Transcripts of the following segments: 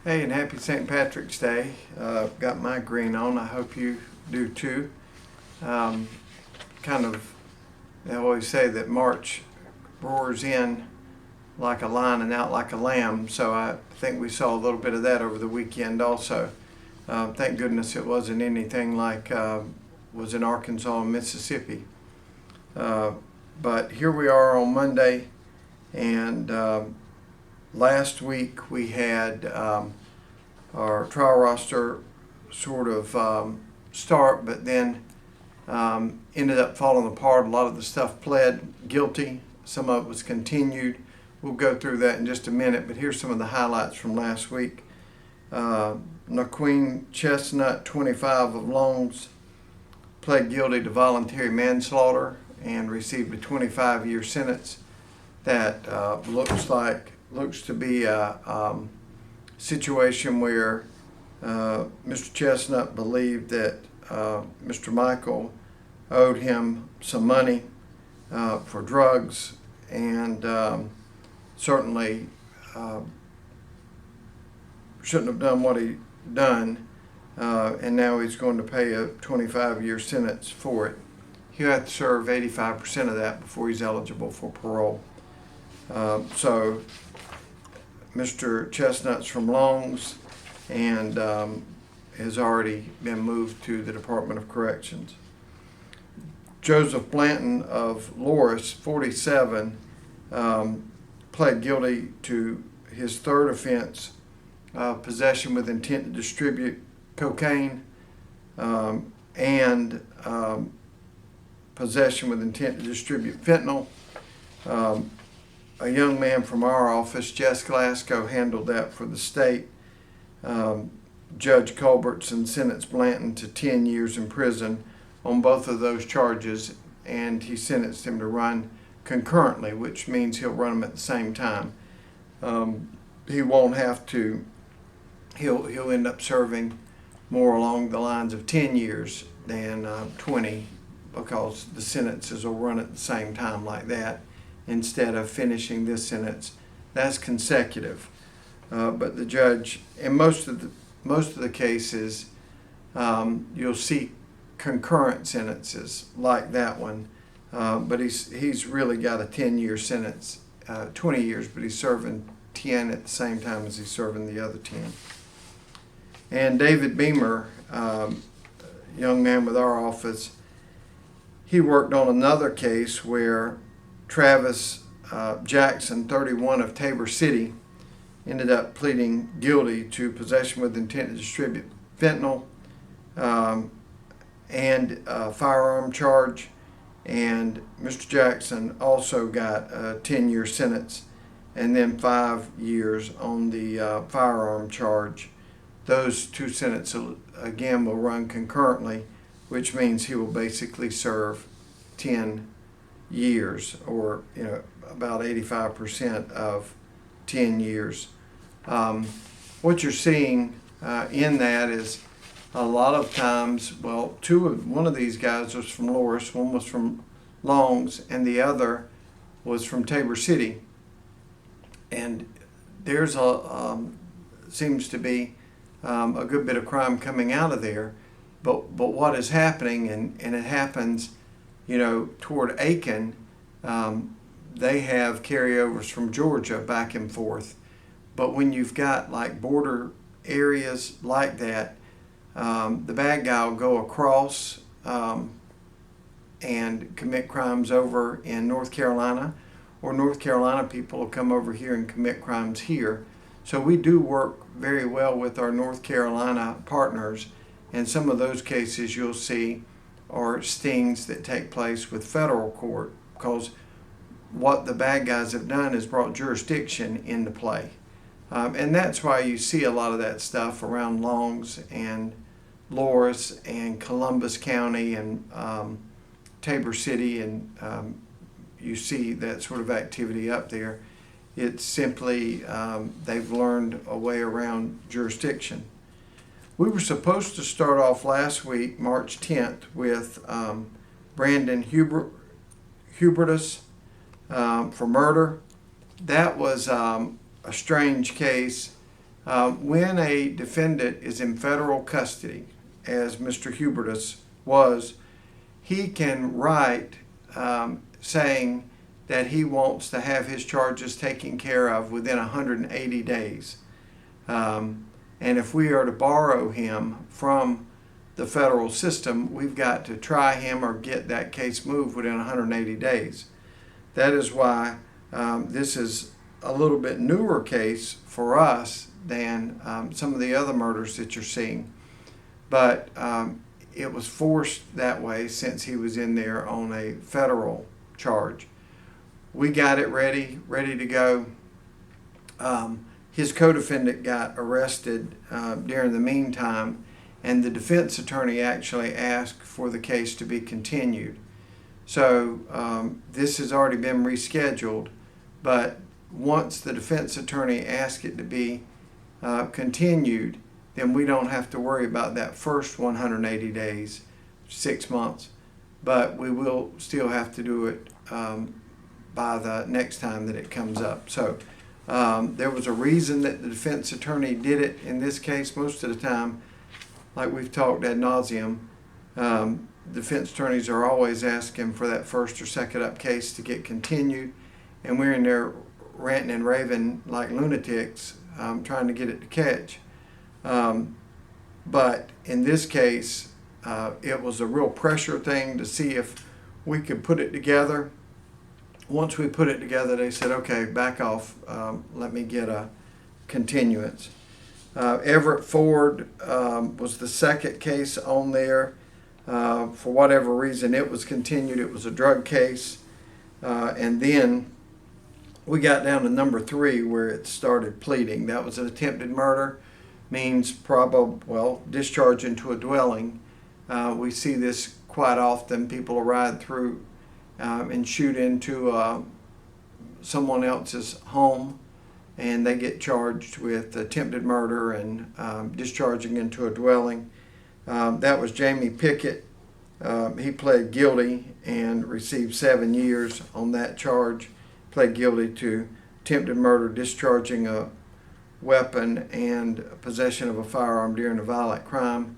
Hey, and happy St. Patrick's Day. Got my green on. I hope you do too. Um, they always say that March roars in like a lion and out like a lamb, so I think we saw a little bit of that over the weekend also. Thank goodness it wasn't anything like was in Arkansas and Mississippi. But here we are on Monday, and last week we had our trial roster sort of start, but then ended up falling apart. A lot of the stuff pled guilty, some of it was continued. We'll go through that in just a minute, but here's some of the highlights from last week. ny'quan Chestnut, 25 of Longs, pled guilty to voluntary manslaughter and received a 25-year sentence. That looks to be a situation where Mr. Chestnut believed that Mr. Michael owed him some money for drugs, and certainly shouldn't have done what he done, and now he's going to pay a 25-year sentence for it. He'll have to serve 85% of that before he's eligible for parole. So Mr. Chestnut's from Longs and has already been moved to the Department of Corrections. Joseph Blanton of Loris, 47, pled guilty to his third offense, possession with intent to distribute cocaine and possession with intent to distribute fentanyl. A young man from our office, Jess Glasgow, handled that for the state. Judge Culbertson sentenced Blanton to 10 years in prison on both of those charges, and he sentenced him to run concurrently, which means he'll run them at the same time. He won't have to, he'll end up serving more along the lines of 10 years than 20, because the sentences will run at the same time like that instead of finishing this sentence. That's consecutive. But the judge, in most of the cases, you'll see concurrent sentences like that one. But he's really got a 10-year sentence, 20 years, but he's serving 10 at the same time as he's serving the other 10. And David Beamer, young man with our office, he worked on another case where Travis Jackson, 31, of Tabor City, ended up pleading guilty to possession with intent to distribute fentanyl and a firearm charge. And Mr. Jackson also got a 10-year sentence and then 5 years on the firearm charge. Those two sentences, again, will run concurrently, which means he will basically serve 10 years, or about 85% of 10 years. What you're seeing in that is a lot of times, one of these guys was from Loris, one was from Longs, and the other was from Tabor City. And there's seems to be a good bit of crime coming out of there. But what is happening, and it happens, toward Aiken, they have carryovers from Georgia back and forth. But when you've got like border areas like that, the bad guy will go across and commit crimes over in North Carolina, or North Carolina people will come over here and commit crimes here. So we do work very well with our North Carolina partners, and some of those cases you'll see are stings that take place with federal court, because what the bad guys have done is brought jurisdiction into play. And that's why you see a lot of that stuff around Longs and Loris and Columbus County and Tabor City, and you see that sort of activity up there. It's simply they've learned a way around jurisdiction. We were supposed to start off last week, March 10th, with Brandon Hubertus for murder. That was a strange case. When a defendant is in federal custody, as Mr. Hubertus was, he can write saying that he wants to have his charges taken care of within 180 days. And if we are to borrow him from the federal system, we've got to try him or get that case moved within 180 days. That is why this is a little bit newer case for us than some of the other murders that you're seeing. But it was forced that way since he was in there on a federal charge. We got it ready to go. His co-defendant got arrested during the meantime, and the defense attorney actually asked for the case to be continued. So this has already been rescheduled, but once the defense attorney asks it to be continued, then we don't have to worry about that first 180 days, 6 months, but we will still have to do it by the next time that it comes up. So there was a reason that the defense attorney did it in this case. Most of the time, like we've talked ad nauseum, defense attorneys are always asking for that first or second up case to get continued, and we're in there ranting and raving like lunatics trying to get it to catch. But in this case, it was a real pressure thing to see if we could put it together. Once we put it together, they said, okay, back off, let me get a continuance. Everett Ford was the second case on there. For whatever reason, it was continued. It was a drug case. And then we got down to number 3 where it started pleading. That was an attempted murder, means discharge into a dwelling. We see this quite often. People will ride through and shoot into someone else's home, and they get charged with attempted murder and discharging into a dwelling. That was Jamie Pickett. He pled guilty and received 7 years on that charge. Pled guilty to attempted murder, discharging a weapon, and possession of a firearm during a violent crime.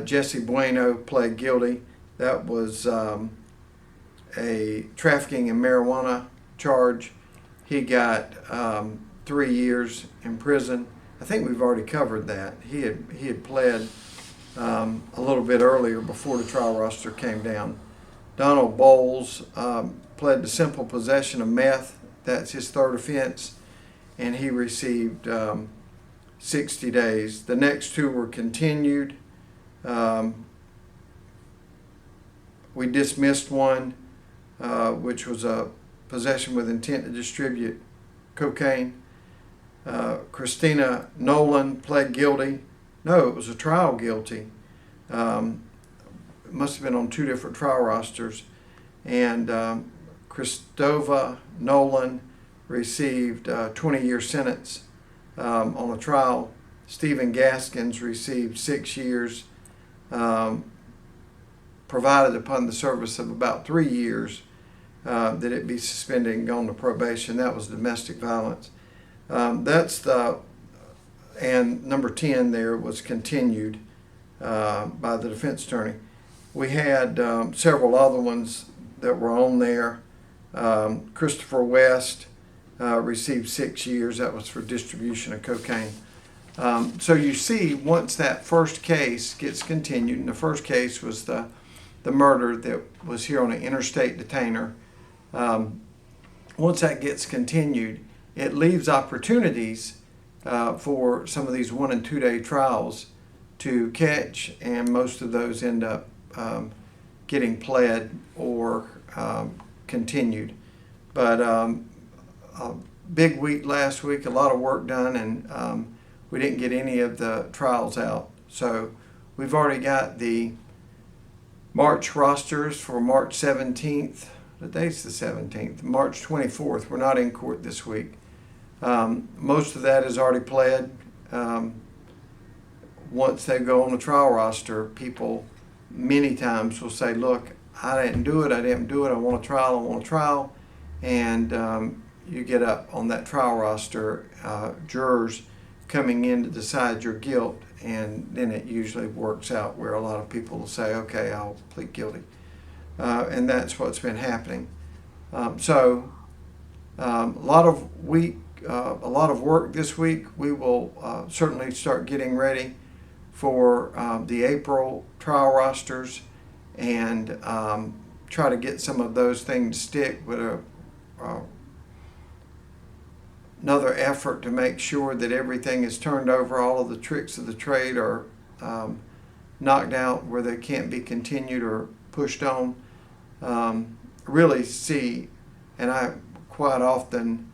Jesse Bueno pled guilty. That was a trafficking in marijuana charge. He got 3 years in prison. I think we've already covered that. He had pled a little bit earlier before the trial roster came down. Donald Bowles pled to simple possession of meth. That's his third offense, and he received 60 days. The next 2 were continued. We dismissed one, which was a possession with intent to distribute cocaine. Christina Nolan pled guilty. No, it was a trial guilty. It must have been on 2 different trial rosters. And Christova Nolan received a 20-year sentence on a trial. Stephen Gaskins received 6 years, provided upon the service of about 3 years that it be suspended and gone to probation. That was domestic violence. And number 10 there was continued by the defense attorney. We had several other ones that were on there. Christopher West received 6 years. That was for distribution of cocaine. So you see, once that first case gets continued, and the first case was the murder that was here on an interstate detainer, once that gets continued, it leaves opportunities for some of these 1 and 2 day trials to catch, and most of those end up getting pled or continued. But a big week last week, a lot of work done, and we didn't get any of the trials out. So we've already got the March rosters for March 17th. The date's the 17th. March 24th. We're not in court this week. Most of that is already pled. Once they go on the trial roster, people many times will say, look, I didn't do it, I want a trial, and you get up on that trial roster. Jurors coming in to decide your guilt, and then it usually works out where a lot of people will say, okay, I'll plead guilty. And that's what's been happening. A lot of work this week. We will certainly start getting ready for the April trial rosters, and try to get some of those things to stick with another effort to make sure that everything is turned over, all of the tricks of the trade are knocked out where they can't be continued or pushed on. Really see, and I quite often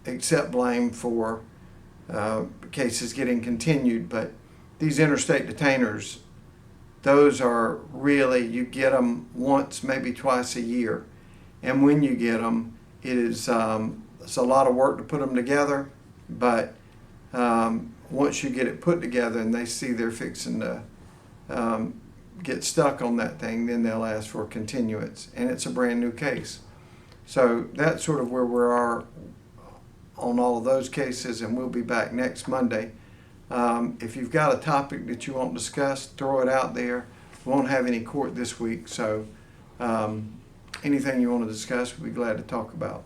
accept blame for cases getting continued, but these interstate detainers, those are really, you get them once, maybe twice a year. And when you get them, it's a lot of work to put them together, but once you get it put together and they see they're fixing to get stuck on that thing, then they'll ask for continuance, and it's a brand new case. So that's sort of where we are on all of those cases, and we'll be back next Monday. If you've got a topic that you want discussed, throw it out there. We won't have any court this week, so anything you want to discuss, we'll be glad to talk about.